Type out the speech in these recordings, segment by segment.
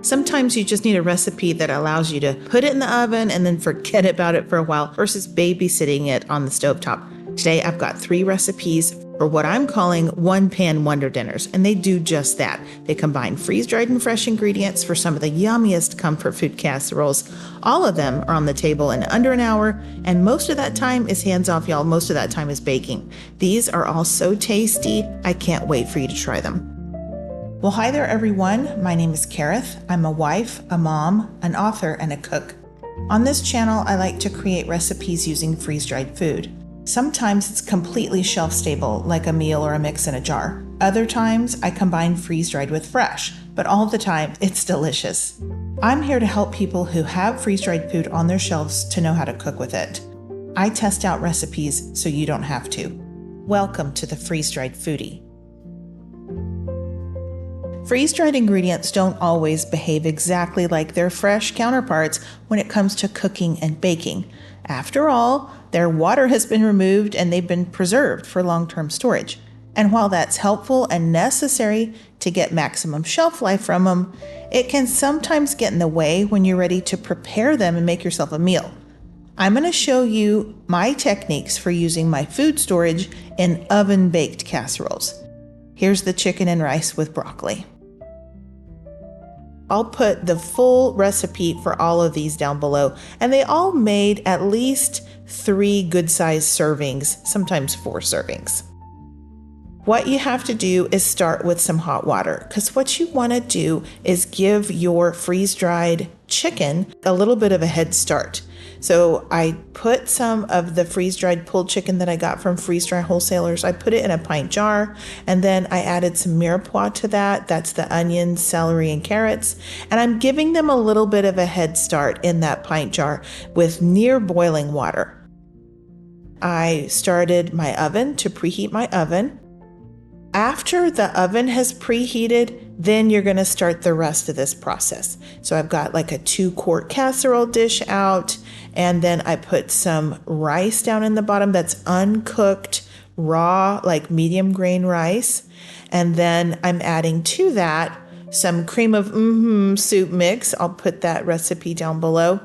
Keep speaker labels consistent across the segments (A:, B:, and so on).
A: Sometimes you just need a recipe that allows you to put it in the oven and then forget about it for a while versus babysitting it on the stovetop. Today, I've got 3 recipes for what I'm calling one-pan wonder dinners, and they do just that. They combine freeze-dried and fresh ingredients for some of the yummiest comfort food casseroles. All of them are on the table in under an hour, and most of that time is hands-off, y'all. Most of that time is baking. These are all so tasty. I can't wait for you to try them. Well, hi there, everyone. My name is Kareth. I'm a wife, a mom, an author, and a cook. On this channel, I like to create recipes using freeze-dried food. Sometimes it's completely shelf-stable, like a meal or a mix in a jar. Other times, I combine freeze-dried with fresh, but all the time, it's delicious. I'm here to help people who have freeze-dried food on their shelves to know how to cook with it. I test out recipes so you don't have to. Welcome to the Freeze-Dried Foodie. Freeze-dried ingredients don't always behave exactly like their fresh counterparts when it comes to cooking and baking. After all, their water has been removed and they've been preserved for long-term storage. And while that's helpful and necessary to get maximum shelf life from them, it can sometimes get in the way when you're ready to prepare them and make yourself a meal. I'm going to show you my techniques for using my food storage in oven-baked casseroles. Here's the chicken and rice with broccoli. I'll put the full recipe for all of these down below, and they all made at least 3 good-sized servings, sometimes 4 servings. What you have to do is start with some hot water, because what you want to do is give your freeze-dried chicken a little bit of a head start. So I put some of the freeze-dried pulled chicken that I got from freeze-dry wholesalers. I put it in a pint jar, and then I added some mirepoix to that. That's the onions, celery, and carrots. And I'm giving them a little bit of a head start in that pint jar with near boiling water. I started my oven to preheat my oven. After the oven has preheated, then you're going to start the rest of this process. So I've got like a 2-quart casserole dish out, and then I put some rice down in the bottom that's uncooked, raw, like medium grain rice. And then I'm adding to that some cream of soup mix. I'll put that recipe down below.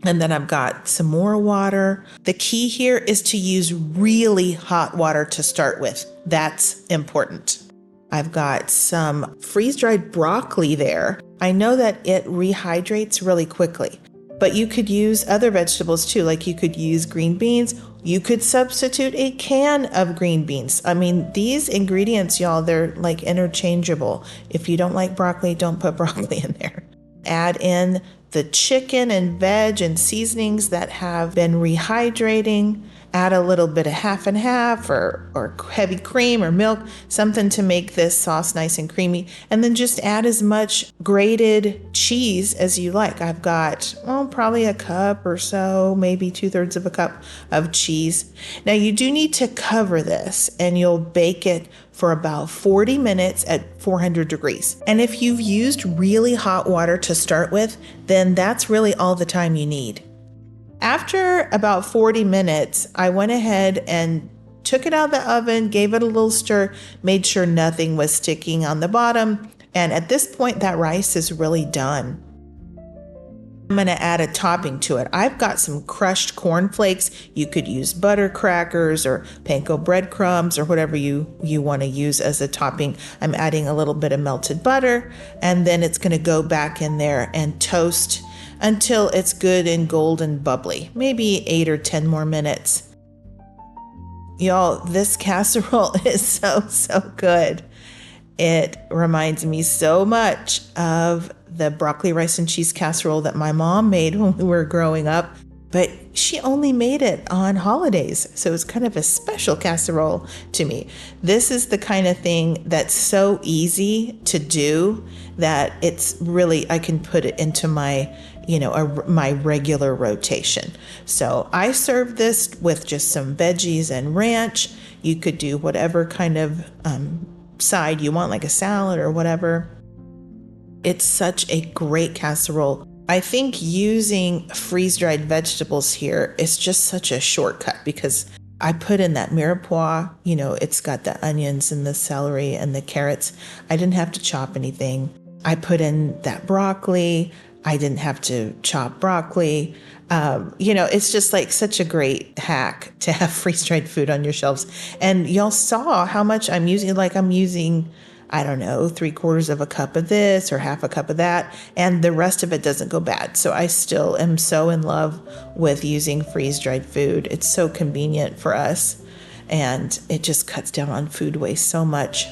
A: And then I've got some more water. The key here is to use really hot water to start with. That's important. I've got some freeze-dried broccoli there. I know that it rehydrates really quickly, but you could use other vegetables too. Like you could use green beans. You could substitute a can of green beans. I mean, these ingredients, y'all, they're like interchangeable. If you don't like broccoli, don't put broccoli in there. Add in the chicken and veg and seasonings that have been rehydrating. Add a little bit of half and half or heavy cream or milk, something to make this sauce nice and creamy. And then just add as much grated cheese as you like. I've got, probably a cup or so, maybe 2/3 of a cup of cheese. Now you do need to cover this, and you'll bake it for about 40 minutes at 400 degrees. And if you've used really hot water to start with, then that's really all the time you need. After about 40 minutes, I went ahead and took it out of the oven, gave it a little stir, made sure nothing was sticking on the bottom. And at this point, that rice is really done. I'm going to add a topping to it. I've got some crushed corn flakes. You could use butter crackers or panko breadcrumbs or whatever you want to use as a topping. I'm adding a little bit of melted butter, and then it's going to go back in there and toast until it's good and golden bubbly, maybe 8 or 10 more minutes. Y'all, this casserole is so good. It reminds me so much of the broccoli, rice, and cheese casserole that my mom made when we were growing up, but she only made it on holidays, so it's kind of a special casserole to me. This is the kind of thing that's so easy to do that it's really, I can put it into my my regular rotation. So I serve this with just some veggies and ranch. You could do whatever kind of side you want, like a salad or whatever. It's such a great casserole. I think using freeze-dried vegetables here is just such a shortcut because I put in that mirepoix, it's got the onions and the celery and the carrots. I didn't have to chop anything. I put in that broccoli. I didn't have to chop broccoli. It's just like such a great hack to have freeze-dried food on your shelves. And y'all saw how much I'm using. Like I'm using, I don't know, 3/4 of a cup of this or half a cup of that. And the rest of it doesn't go bad. So I still am so in love with using freeze-dried food. It's so convenient for us. And it just cuts down on food waste so much.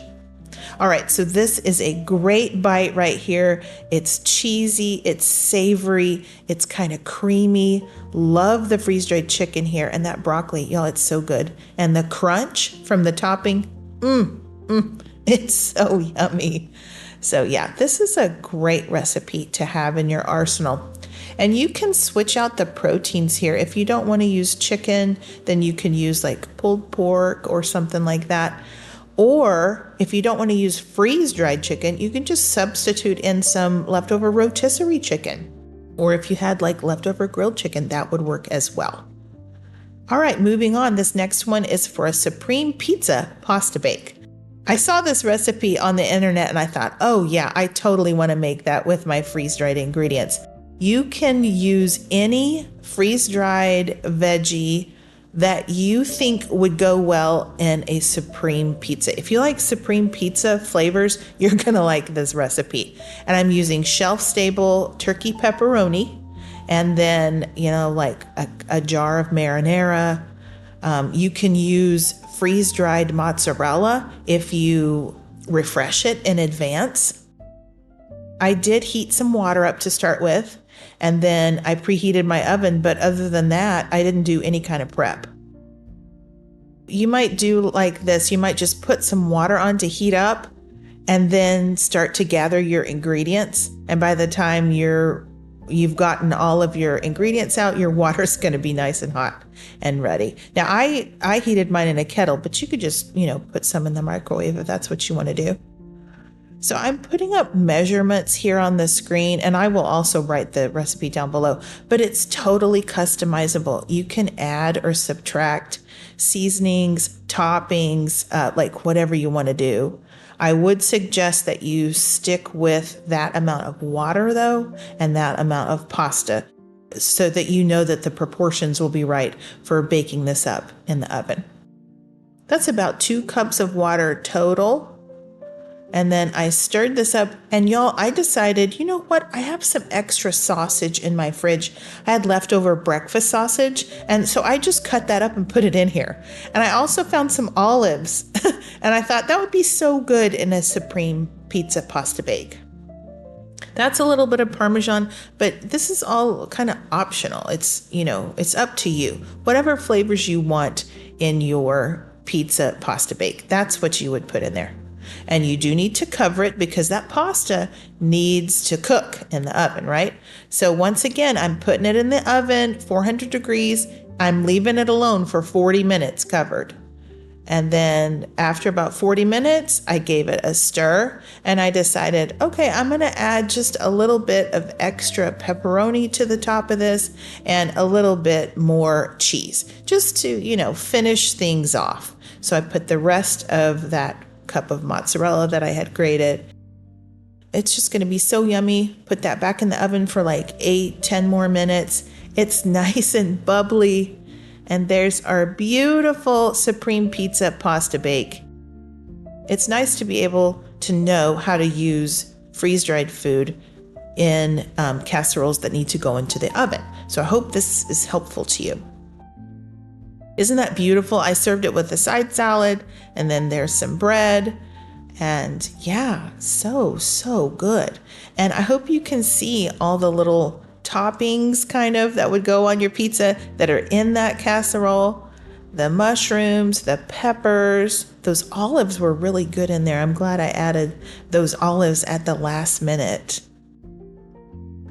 A: All right, so this is a great bite right here. It's cheesy, it's savory, it's kind of creamy. Love the freeze-dried chicken here and that broccoli. Y'all, it's so good. And the crunch from the topping, it's so yummy. So yeah, this is a great recipe to have in your arsenal. And you can switch out the proteins here. If you don't want to use chicken, then you can use like pulled pork or something like that. Or if you don't want to use freeze-dried chicken, you can just substitute in some leftover rotisserie chicken. Or if you had like leftover grilled chicken, that would work as well. All right, moving on. This next one is for a supreme pizza pasta bake. I saw this recipe on the internet and I thought, oh yeah, I totally want to make that with my freeze-dried ingredients. You can use any freeze-dried veggie that you think would go well in a supreme pizza. If you like supreme pizza flavors, you're gonna like this recipe. And I'm using shelf-stable turkey pepperoni, and then, like a jar of marinara. You can use freeze-dried mozzarella if you refresh it in advance. I did heat some water up to start with, and then I preheated my oven, but other than that, I didn't do any kind of prep. You might do like this. You might just put some water on to heat up and then start to gather your ingredients. And by the time you've gotten all of your ingredients out, your water's going to be nice and hot and ready. Now, I heated mine in a kettle, but you could just, put some in the microwave if that's what you want to do. So I'm putting up measurements here on the screen, and I will also write the recipe down below, but it's totally customizable. You can add or subtract seasonings, toppings, like whatever you want to do. I would suggest that you stick with that amount of water though, and that amount of pasta, so that you know that the proportions will be right for baking this up in the oven. That's about 2 cups of water total. And then I stirred this up, and y'all, I decided, you know what? I have some extra sausage in my fridge. I had leftover breakfast sausage, and so I just cut that up and put it in here. And I also found some olives, and I thought that would be so good in a supreme pizza pasta bake. That's a little bit of Parmesan, but this is all kind of optional. It's, it's up to you. Whatever flavors you want in your pizza pasta bake, that's what you would put in there. And you do need to cover it because that pasta needs to cook in the oven, right? So once again, I'm putting it in the oven, 400 degrees. I'm leaving it alone for 40 minutes covered. And then after about 40 minutes, I gave it a stir and I decided, okay, I'm going to add just a little bit of extra pepperoni to the top of this and a little bit more cheese just to, finish things off. So I put the rest of that cup of mozzarella that I had grated. It's just going to be so yummy. Put that back in the oven for like 8-10 more minutes. It's nice and bubbly. And there's our beautiful supreme pizza pasta bake. It's nice to be able to know how to use freeze-dried food in casseroles that need to go into the oven. So I hope this is helpful to you. Isn't that beautiful? I served it with a side salad, and then there's some bread, and yeah, so good. And I hope you can see all the little toppings kind of that would go on your pizza that are in that casserole. The mushrooms, the peppers, those olives were really good in there. I'm glad I added those olives at the last minute.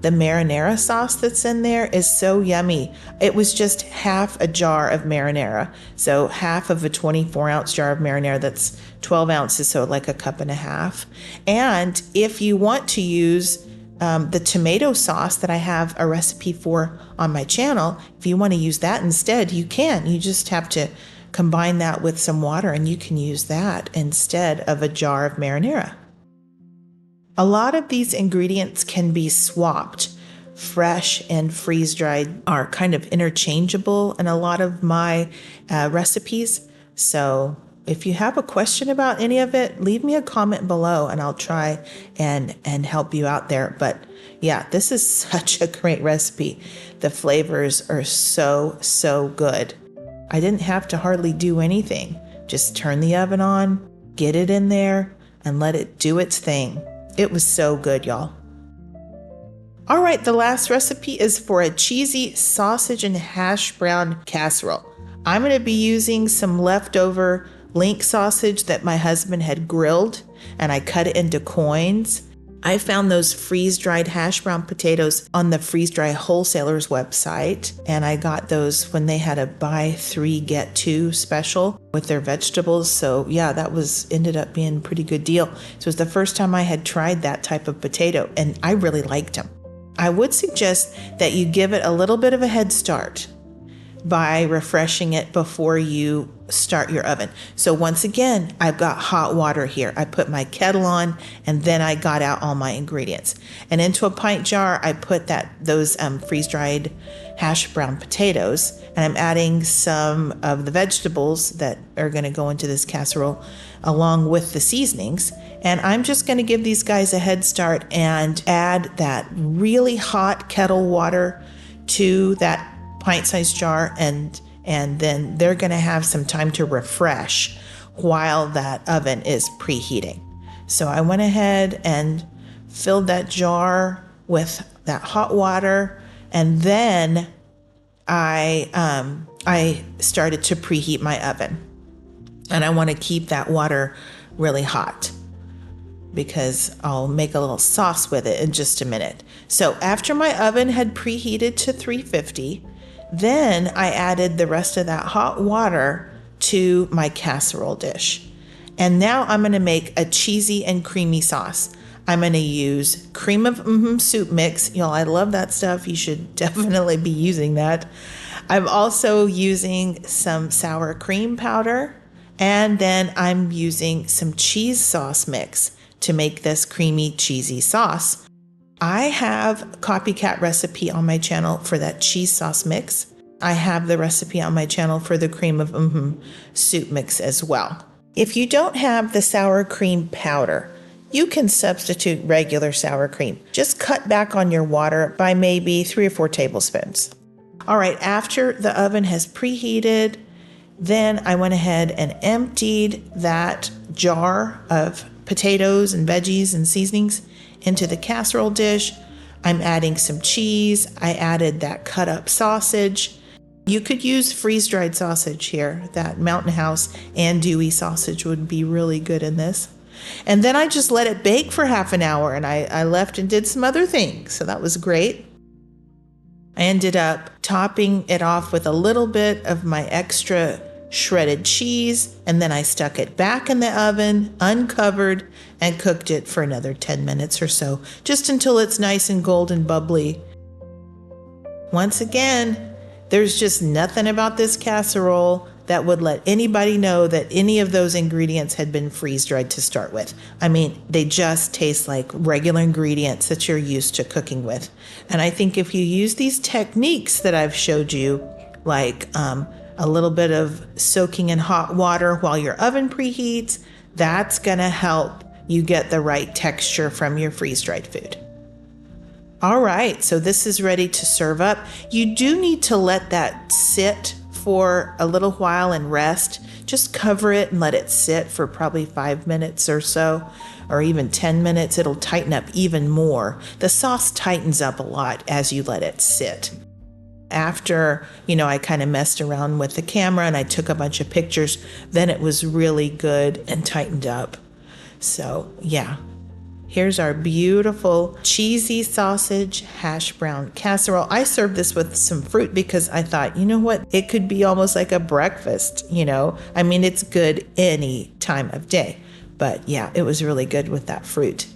A: The marinara sauce that's in there is so yummy. It was just half a jar of marinara. So half of a 24-ounce jar of marinara, that's 12 ounces, so like a cup and a half. And if you want to use the tomato sauce that I have a recipe for on my channel, if you want to use that instead, you can. You just have to combine that with some water and you can use that instead of a jar of marinara. A lot of these ingredients can be swapped. Fresh and freeze-dried are kind of interchangeable in a lot of my recipes. So if you have a question about any of it, leave me a comment below and I'll try and help you out there. But yeah, this is such a great recipe. The flavors are so good. I didn't have to hardly do anything. Just turn the oven on, get it in there, and let it do its thing. It was so good, y'all. All right, the last recipe is for a cheesy sausage and hash brown casserole. I'm going to be using some leftover link sausage that my husband had grilled, and I cut it into coins. I found those freeze-dried hash brown potatoes on the freeze-dry wholesalers website, and I got those when they had a buy 3 get 2 special with their vegetables. So yeah, that ended up being a pretty good deal. So it was the first time I had tried that type of potato, and I really liked them. I would suggest that you give it a little bit of a head start by refreshing it before you start your oven. So once again, I've got hot water here. I put my kettle on and then I got out all my ingredients. And into a pint jar, I put those freeze-dried hash brown potatoes, and I'm adding some of the vegetables that are going to go into this casserole along with the seasonings. And I'm just going to give these guys a head start and add that really hot kettle water to that pint-sized jar, and then they're going to have some time to refresh while that oven is preheating. So I went ahead and filled that jar with that hot water, and then I started to preheat my oven. And I want to keep that water really hot because I'll make a little sauce with it in just a minute. So after my oven had preheated to 350, then I added the rest of that hot water to my casserole dish. And now I'm going to make a cheesy and creamy sauce. I'm going to use cream of soup mix. Y'all, I love that stuff. You should definitely be using that. I'm also using some sour cream powder, and then I'm using some cheese sauce mix to make this creamy cheesy sauce. I have a copycat recipe on my channel for that cheese sauce mix. I have the recipe on my channel for the cream of soup mix as well. If you don't have the sour cream powder, you can substitute regular sour cream. Just cut back on your water by maybe 3 or 4 tablespoons. All right, after the oven has preheated, then I went ahead and emptied that jar of potatoes and veggies and seasonings into the casserole dish. I'm adding some cheese. I added that cut up sausage. You could use freeze-dried sausage here. That Mountain House andouille sausage would be really good in this. And then I just let it bake for half an hour, and I left and did some other things. So that was great. I ended up topping it off with a little bit of my extra shredded cheese, and then I stuck it back in the oven, uncovered, and cooked it for another 10 minutes or so, just until it's nice and golden bubbly. Once again, there's just nothing about this casserole that would let anybody know that any of those ingredients had been freeze-dried to start with. I mean, they just taste like regular ingredients that you're used to cooking with. And I think if you use these techniques that I've showed you, like a little bit of soaking in hot water while your oven preheats, that's gonna help you get the right texture from your freeze-dried food. All right, so this is ready to serve up. You do need to let that sit for a little while and rest. Just cover it and let it sit for probably 5 minutes or so, or even 10 minutes. It'll tighten up even more. The sauce tightens up a lot as you let it sit. After, I kind of messed around with the camera and I took a bunch of pictures, then it was really good and tightened up. So yeah, here's our beautiful cheesy sausage hash brown casserole. I served this with some fruit because I thought, you know what? It could be almost like a breakfast, I mean, it's good any time of day. But yeah, it was really good with that fruit.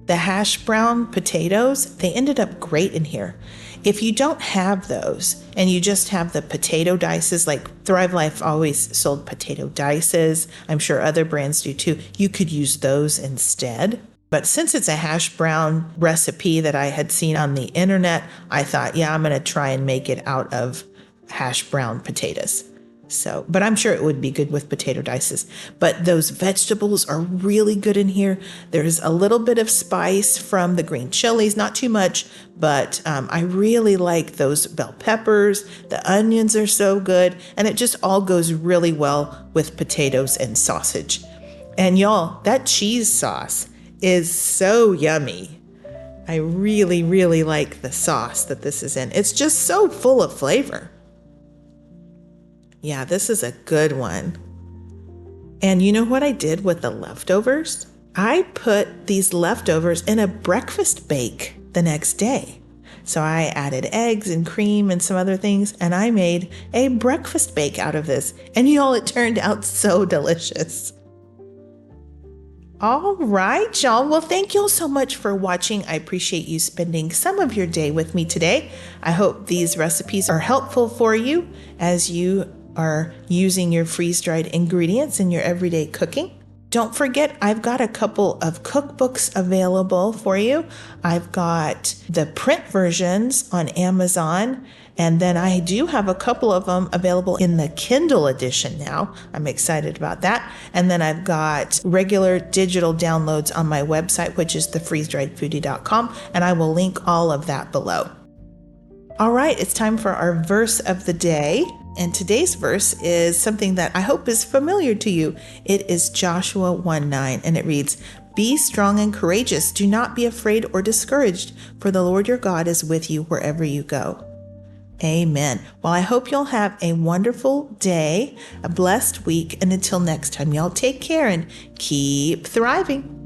A: The hash brown potatoes, they ended up great in here. If you don't have those and you just have the potato dices, like Thrivalist always sold potato dices, I'm sure other brands do too, you could use those instead. But since it's a hash brown recipe that I had seen on the internet, I thought, yeah, I'm going to try and make it out of hash brown potatoes. So, but I'm sure it would be good with potato dices. But those vegetables are really good in here. There's a little bit of spice from the green chilies, not too much, but I really like those bell peppers. The onions are so good, and it just all goes really well with potatoes and sausage. And y'all, that cheese sauce is so yummy. I really, really like the sauce that this is in. It's just so full of flavor. Yeah, this is a good one. And you know what I did with the leftovers? I put these leftovers in a breakfast bake the next day. So I added eggs and cream and some other things, and I made a breakfast bake out of this. And y'all, it turned out so delicious. All right, y'all. Well, thank you all so much for watching. I appreciate you spending some of your day with me today. I hope these recipes are helpful for you as you are using your freeze-dried ingredients in your everyday cooking. Don't forget, I've got a couple of cookbooks available for you. I've got the print versions on Amazon, and then I do have a couple of them available in the Kindle edition now. I'm excited about that. And then I've got regular digital downloads on my website, which is thefreezedriedfoodie.com, and I will link all of that below. All right, it's time for our verse of the day. And today's verse is something that I hope is familiar to you. It is Joshua 1:9, and it reads, "Be strong and courageous. Do not be afraid or discouraged, for the Lord your God is with you wherever you go." Amen. Well, I hope you'll have a wonderful day, a blessed week, and until next time, y'all take care and keep thriving.